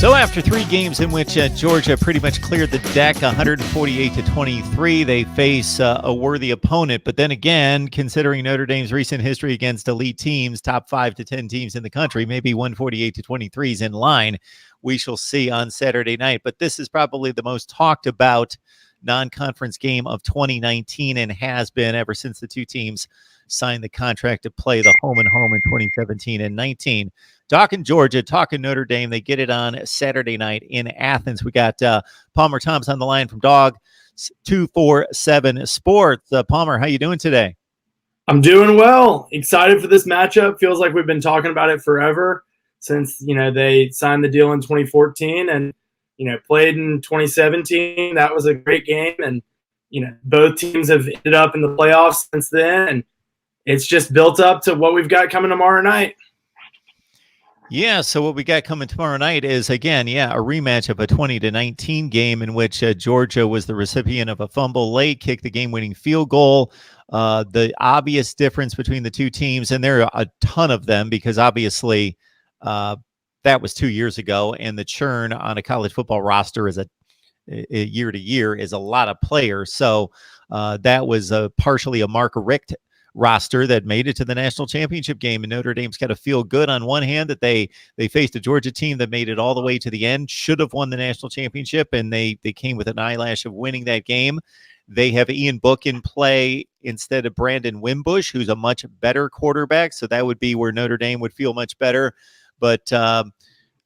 So after 3 games in which Georgia pretty much cleared the deck, 148-23, they face a worthy opponent. But then again, considering Notre Dame's recent history against elite teams, top 5 to 10 teams in the country, maybe 148-23 is in line. We shall see on Saturday night. But this is probably the most talked about non-conference game of 2019 and has been ever since the two teams signed the contract to play the home and home in 2017 and 19. Talking Georgia, talking Notre Dame, they get it on Saturday night in Athens. We got Palmer Thomas on the line from Dog 247 Sports. Palmer, how you doing today? I'm doing well. Excited for this matchup. Feels like we've been talking about it forever since, they signed the deal in 2014 and, played in 2017. That was a great game. And, both teams have ended up in the playoffs since then. And it's just built up to what we've got coming tomorrow night. Yeah, so what we got coming tomorrow night is, again, a rematch of a 20-19 game in which Georgia was the recipient of a fumble late, kicked the game-winning field goal. The obvious difference between the two teams, and there are a ton of them because obviously that was 2 years ago, and the churn on a college football roster is a year to year is a lot of players. So that was partially a Mark Richt roster that made it to the national championship game, and Notre Dame's got to feel good on one hand that they faced a Georgia team that made it all the way to the end, should have won the national championship, and they came with an eyelash of winning that game. They have Ian Book in play instead of Brandon Wimbush, who's a much better quarterback, so that would be where Notre Dame would feel much better. But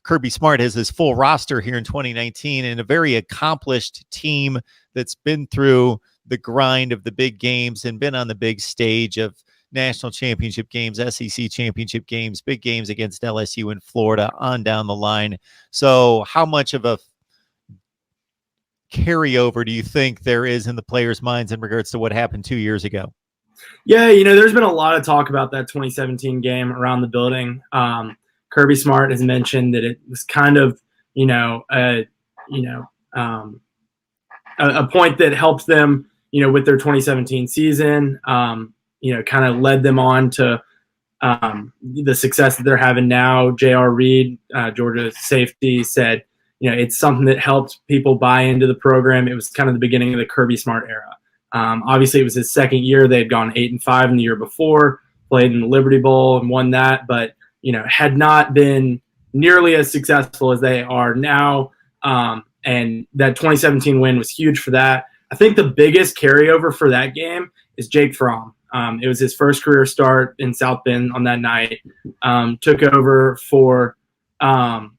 Kirby Smart has his full roster here in 2019 and a very accomplished team that's been through the grind of the big games and been on the big stage of national championship games, SEC championship games, big games against LSU and Florida on down the line. So how much of a carryover do you think there is in the players' minds in regards to what happened 2 years ago? Yeah, there's been a lot of talk about that 2017 game around the building. Kirby Smart has mentioned that it was kind of, a point that helped them, with their 2017 season, kind of led them on to the success that they're having now. J.R. Reed, Georgia safety, said, it's something that helped people buy into the program. It was kind of the beginning of the Kirby Smart era. Obviously, it was his second year. They had gone 8-5 in the year before, played in the Liberty Bowl and won that, but, had not been nearly as successful as they are now. And that 2017 win was huge for that. I think the biggest carryover for that game is Jake Fromm. It was his first career start in South Bend on that night. Took over for Jacob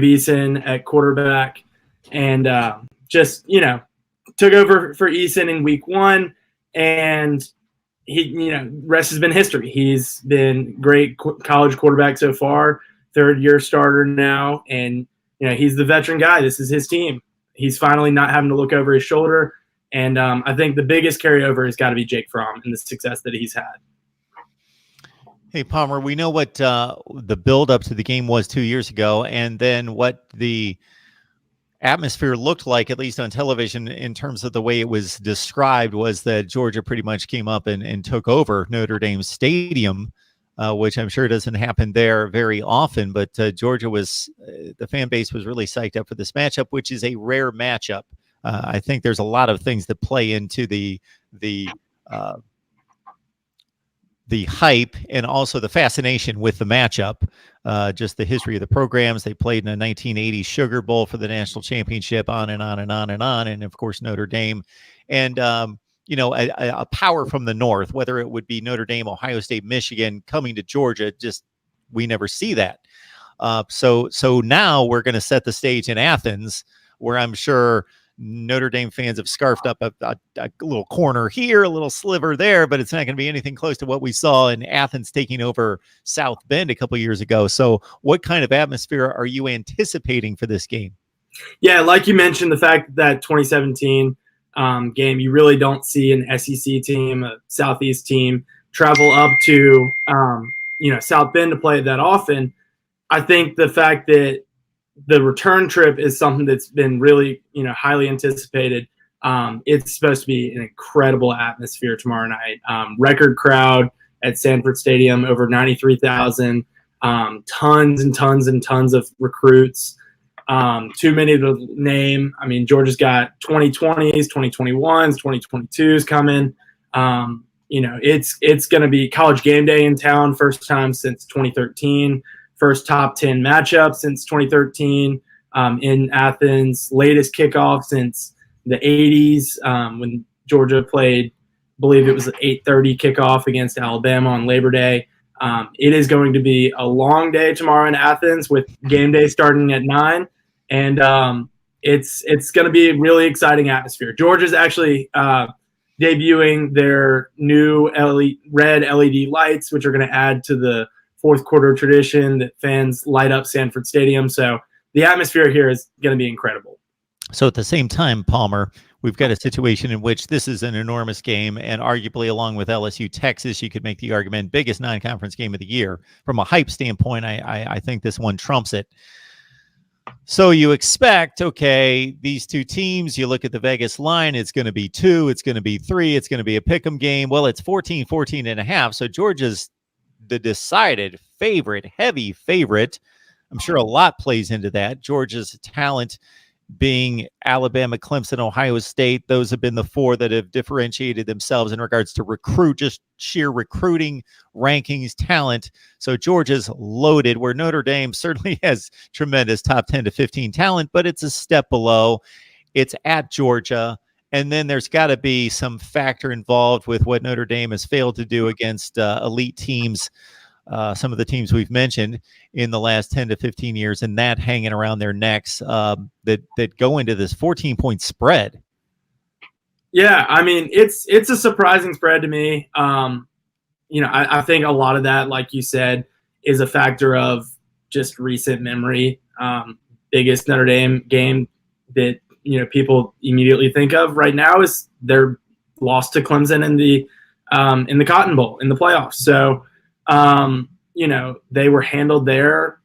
Eason at quarterback, and took over for Eason in week 1. And he, rest has been history. He's been great college quarterback so far, third-year starter now, and he's the veteran guy. This is his team. He's finally not having to look over his shoulder. And I think the biggest carryover has got to be Jake Fromm and the success that he's had. Hey, Palmer, we know what the build-up to the game was 2 years ago, and then what the atmosphere looked like, at least on television, in terms of the way it was described, was that Georgia pretty much came up and took over Notre Dame Stadium, which I'm sure doesn't happen there very often, but Georgia the fan base was really psyched up for this matchup, which is a rare matchup. I think there's a lot of things that play into the hype and also the fascination with the matchup, just the history of the programs. They played in a 1980 Sugar Bowl for the national championship, on and on and on and on. And of course, Notre Dame and, a power from the north, whether it would be Notre Dame, Ohio State, Michigan coming to Georgia, just we never see that. So now we're going to set the stage in Athens, where I'm sure Notre Dame fans have scarfed up a little corner here, a little sliver there, but it's not going to be anything close to what we saw in Athens taking over South Bend a couple years ago. So what kind of atmosphere are you anticipating for this game? Yeah, like you mentioned, the fact that 2017 game, you really don't see an SEC team, a Southeast team, travel up to South Bend to play that often. I think the fact that the return trip is something that's been really, highly anticipated. It's supposed to be an incredible atmosphere tomorrow night. Record crowd, at Sanford Stadium, over 93,000. Tons and tons and tons of recruits. Too many to name. I mean, Georgia's got 2020s, 2021s, 2022s coming. It's going to be College game day in town, first time since 2013, first top 10 matchup since 2013 in Athens, latest kickoff since the 80s when Georgia played, I believe it was an 8:30 kickoff against Alabama on Labor Day. It is going to be a long day tomorrow in Athens with game day starting at 9, and it's going to be a really exciting atmosphere. Georgia's actually debuting their new red LED lights, which are going to add to the fourth quarter tradition that fans light up Sanford Stadium. So the atmosphere here is going to be incredible. So at the same time, Palmer, we've got a situation in which this is an enormous game, and arguably along with LSU Texas, you could make the argument biggest non-conference game of the year. From a hype standpoint, I think this one trumps it. So you expect, okay, these two teams, you look at the Vegas line, it's going to be 2, it's going to be 3, it's going to be a pick'em game. Well, it's 14 and a half. So Georgia's the decided favorite, heavy favorite. I'm sure a lot plays into that. Georgia's talent being Alabama, Clemson, Ohio State. Those have been the 4 that have differentiated themselves in regards to just sheer recruiting, rankings, talent. So Georgia's loaded, where Notre Dame certainly has tremendous top 10 to 15 talent, but it's a step below. It's at Georgia. And then there's got to be some factor involved with what Notre Dame has failed to do against elite teams, some of the teams we've mentioned in the last 10 to 15 years, and that hanging around their necks that go into this 14-point spread. Yeah, I mean, it's a surprising spread to me. I think a lot of that, like you said, is a factor of just recent memory. Biggest Notre Dame game that people immediately think of right now is their loss to Clemson in the Cotton Bowl in the playoffs. So they were handled there.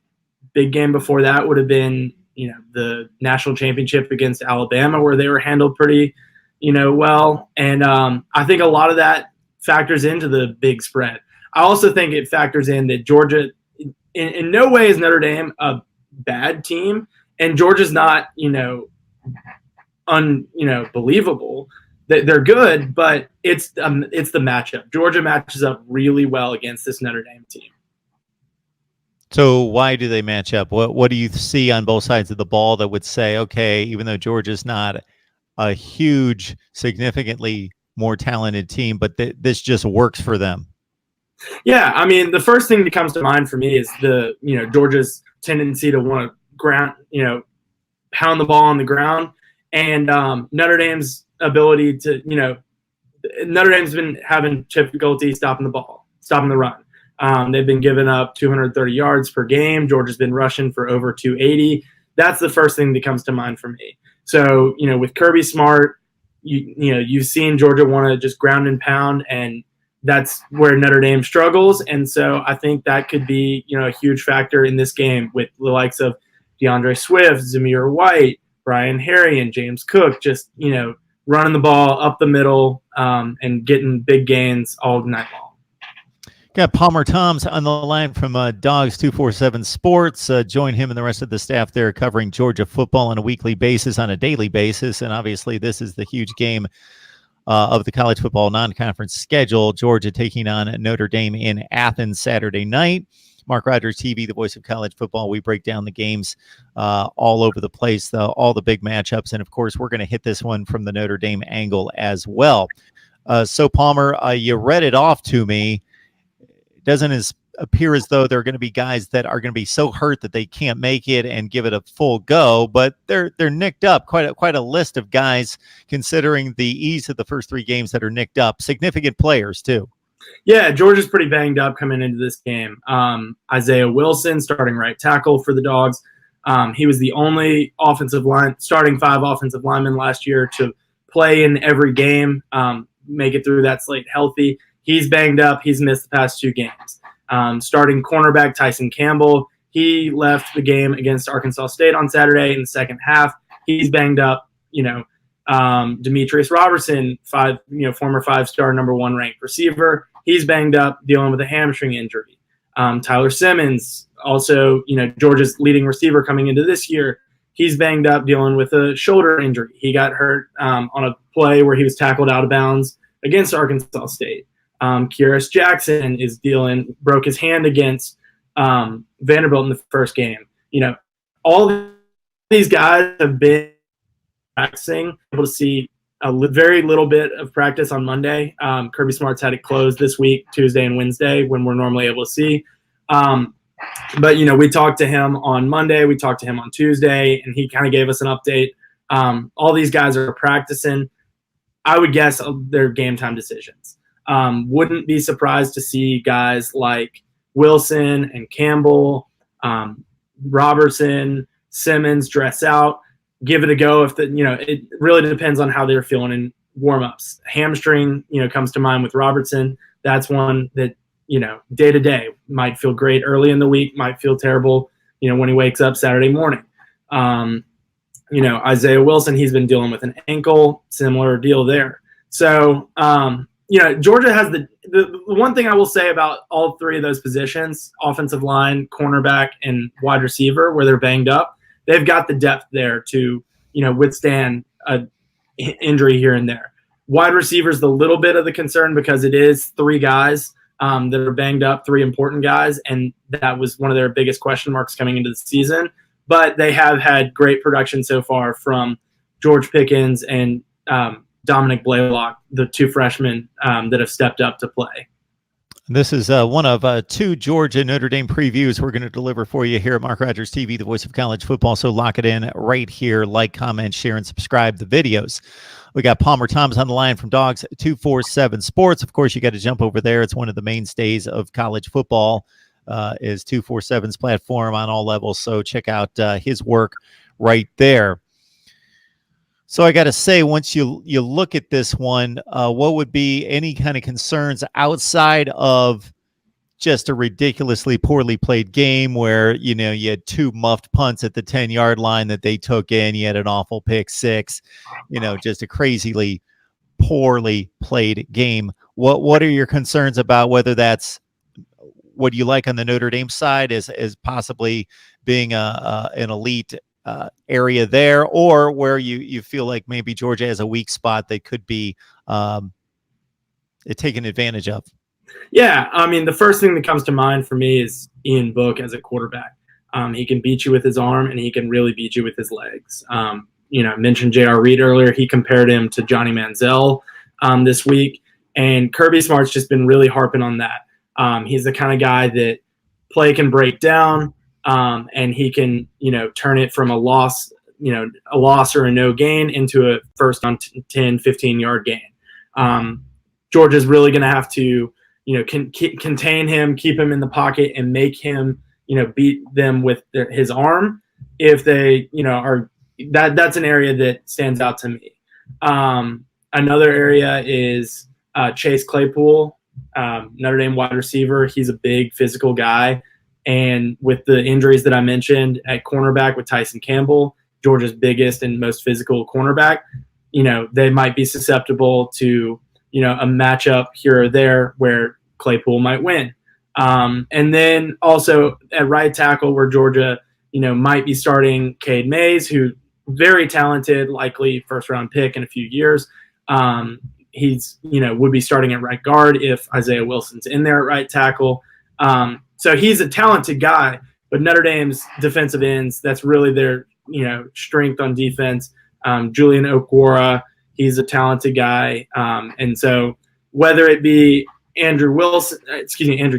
Big game before that would have been the national championship against Alabama, where they were handled pretty well. And I think a lot of that factors into the big spread. I also think it factors in that Georgia, in no way is Notre Dame a bad team, and Georgia's not unbelievable. They're good, but it's the matchup. Georgia matches up really well against this Notre Dame team. So why do they match up? What do you see on both sides of the ball that would say, okay, even though Georgia's not a huge, significantly more talented team, but this just works for them? Yeah, I mean, the first thing that comes to mind for me is Georgia's tendency to want to pound the ball on the ground, and Notre Dame's ability to Notre Dame's been having difficulty stopping the run. They've been giving up 230 yards per game. Georgia's been rushing for over 280. That's the first thing that comes to mind for me. So with Kirby Smart, you've seen Georgia want to just ground and pound, and that's where Notre Dame struggles. And so I think that could be a huge factor in this game with the likes of DeAndre Swift, Zamir White, Brian Harry, and James Cook just running the ball up the middle and getting big gains all night long. Got Palmer Toms on the line from Dogs 247 Sports. Join him and the rest of the staff there covering Georgia football on a weekly basis, on a daily basis. And obviously this is the huge game of the college football non-conference schedule. Georgia taking on Notre Dame in Athens Saturday night. MarkRogersTV, the voice of college football. We break down the games all over the place, all the big matchups. And, of course, we're going to hit this one from the Notre Dame angle as well. So, Palmer, you read it off to me. It doesn't appear as though there are going to be guys that are going to be so hurt that they can't make it and give it a full go, but they're nicked up. Quite a list of guys, considering the ease of the first 3 games that are nicked up. Significant players, too. Yeah, Georgia's pretty banged up coming into this game. Isaiah Wilson, starting right tackle for the Dogs. He was the only starting 5 offensive linemen last year to play in every game, make it through that slate healthy. He's banged up. He's missed the past 2 games. Starting cornerback Tyson Campbell, he left the game against Arkansas State on Saturday in the second half. He's banged up. Demetrius Robertson, former 5-star number 1 ranked receiver, he's banged up, dealing with a hamstring injury. Tyler Simmons, also, Georgia's leading receiver coming into this year, he's banged up, dealing with a shoulder injury. He got hurt on a play where he was tackled out of bounds against Arkansas State. Kyrus Jackson broke his hand against Vanderbilt in the first game. All these guys have been practicing, able to see very little bit of practice on Monday. Kirby Smart's had it closed this week, Tuesday and Wednesday, when we're normally able to see. But, we talked to him on Monday, we talked to him on Tuesday, and he kind of gave us an update. All these guys are practicing. I would guess they're game time decisions. Wouldn't be surprised to see guys like Wilson and Campbell, Robertson, Simmons dress out, give it a go. It really depends on how they're feeling in warmups. Hamstring, comes to mind with Robertson. That's one that, day to day might feel great early in the week, might feel terrible, when he wakes up Saturday morning. Isaiah Wilson, he's been dealing with an ankle, similar deal there. So, Georgia has the one thing I will say about all 3 of those positions, offensive line, cornerback, and wide receiver, where they're banged up, they've got the depth there to, withstand an injury here and there. Wide receiver is the little bit of the concern because it is 3 guys that are banged up, 3 important guys, and that was one of their biggest question marks coming into the season. But they have had great production so far from George Pickens and Dominic Blaylock, the 2 freshmen that have stepped up to play. This is one of 2 Georgia Notre Dame previews we're going to deliver for you here at Mark Rogers TV, the voice of college football. So lock it in right here. Like, comment, share, and subscribe the videos. We got Palmer Thomas on the line from Dogs 247 Sports. Of course, you got to jump over there. It's one of the mainstays of college football, is 247's platform on all levels. So check out his work right there. So I got to say, once you look at this one, what would be any kind of concerns outside of just a ridiculously poorly played game where, you had 2 muffed punts at the 10-yard line that they took in. You had an awful pick 6, just a crazily poorly played game. What are your concerns about whether that's what you like on the Notre Dame side as possibly being an elite area there, or where you feel like maybe Georgia has a weak spot that could be taken advantage of? Yeah, the first thing that comes to mind for me is Ian Book as a quarterback. He can beat you with his arm, and he can really beat you with his legs. I mentioned J.R. Reed earlier. He compared him to Johnny Manziel this week, and Kirby Smart's just been really harping on that. He's the kind of guy that play can break down, and he can, turn it from a loss or a no gain into a first on 10, 15-yard gain. Georgia's really going to have to, contain him, keep him in the pocket, and make him, beat them with his arm. If they, that's an area that stands out to me. Another area is Chase Claypool, Notre Dame wide receiver. He's a big physical guy. And with the injuries that I mentioned at cornerback with Tyson Campbell, Georgia's biggest and most physical cornerback, they might be susceptible to, a matchup here or there where Claypool might win. And then also at right tackle where Georgia, might be starting Cade Mays, who very talented, likely first-round pick in a few years. He's, would be starting at right guard if Isaiah Wilson's in there at right tackle. So he's a talented guy, but Notre Dame's defensive ends, that's really their, strength on defense. Julian Okwara, he's a talented guy. And so whether it be Andrew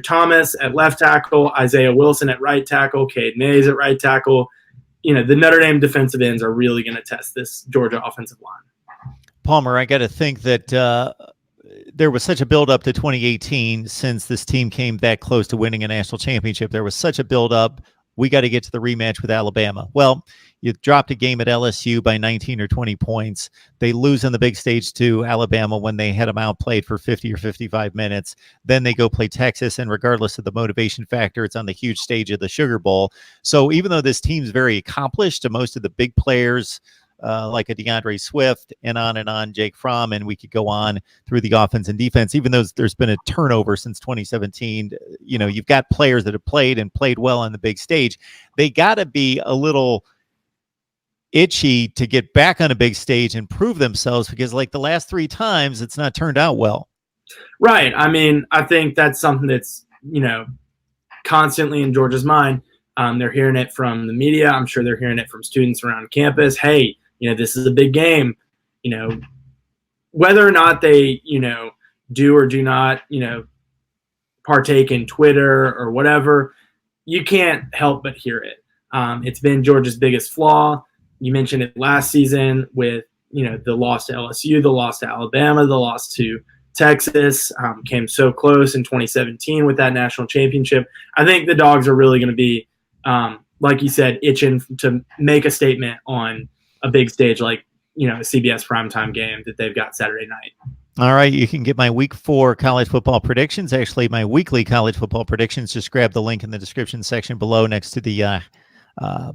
Thomas at left tackle, Isaiah Wilson at right tackle, Cade Mays at right tackle, the Notre Dame defensive ends are really going to test this Georgia offensive line. Palmer, I got to think that there was such a build-up to 2018 since this team came that close to winning a national championship. There was such a build-up. We got to get to the rematch with Alabama. Well, you dropped a game at LSU by 19 or 20 points. They lose on the big stage to Alabama when they had them outplayed for 50 or 55 minutes. Then they go play Texas, and regardless of the motivation factor, it's on the huge stage of the Sugar Bowl. So even though this team's very accomplished, most of the big players like a DeAndre Swift, and on, Jake Fromm, and we could go on through the offense and defense. Even though there's been a turnover since 2017, you've got players that have played and played well on the big stage. They got to be a little itchy to get back on a big stage and prove themselves, because like the last 3 times, it's not turned out well. Right. I mean, I think that's something that's, constantly in Georgia's mind. They're hearing it from the media. I'm sure they're hearing it from students around campus. Hey, this is a big game. Whether or not they, do or do not, partake in Twitter or whatever, you can't help but hear it. It's been Georgia's biggest flaw. You mentioned it last season with, the loss to LSU, the loss to Alabama, the loss to Texas, came so close in 2017 with that national championship. I think the Dogs are really going to be, like you said, itching to make a statement on a big stage like, a CBS primetime game that they've got Saturday night. All right, you can get my week 4 college football predictions, actually my weekly college football predictions. Just grab the link in the description section below next to the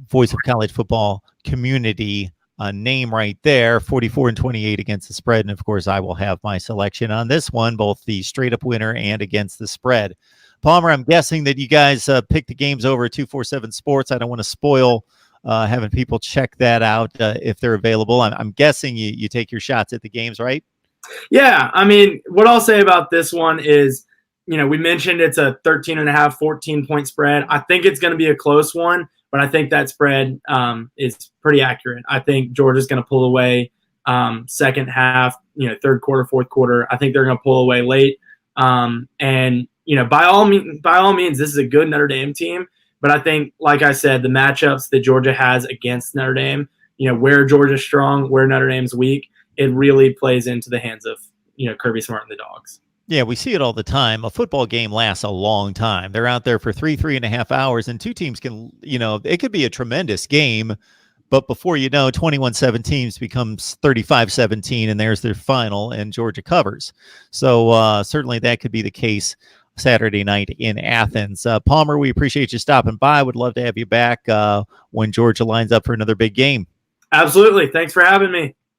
Voice of College Football Community name right there. 44-28 against the spread, and of course I will have my selection on this one, both the straight up winner and against the spread. Palmer, I'm guessing that you guys picked the games over at 247 Sports. I don't want to spoil having people check that out if they're available. I'm guessing you take your shots at the games, right? Yeah, I mean, what I'll say about this one is, we mentioned it's a 13.5, 14-point spread. I think it's going to be a close one, but I think that spread is pretty accurate. I think Georgia's going to pull away second half, third quarter, fourth quarter. I think they're going to pull away late. And by all means, this is a good Notre Dame team. But I think, like I said, the matchups that Georgia has against Notre Dame, where Georgia's strong, where Notre Dame's weak, it really plays into the hands of, Kirby Smart and the Dogs. Yeah, we see it all the time. A football game lasts a long time. They're out there for 3.5 hours, and 2 teams can, it could be a tremendous game, but before you know, 21-17 becomes 35-17, and there's their final, and Georgia covers. So certainly that could be the case Saturday night in Athens. Palmer, we appreciate you stopping by. Would love to have you back when Georgia lines up for another big game. Absolutely. Thanks for having me.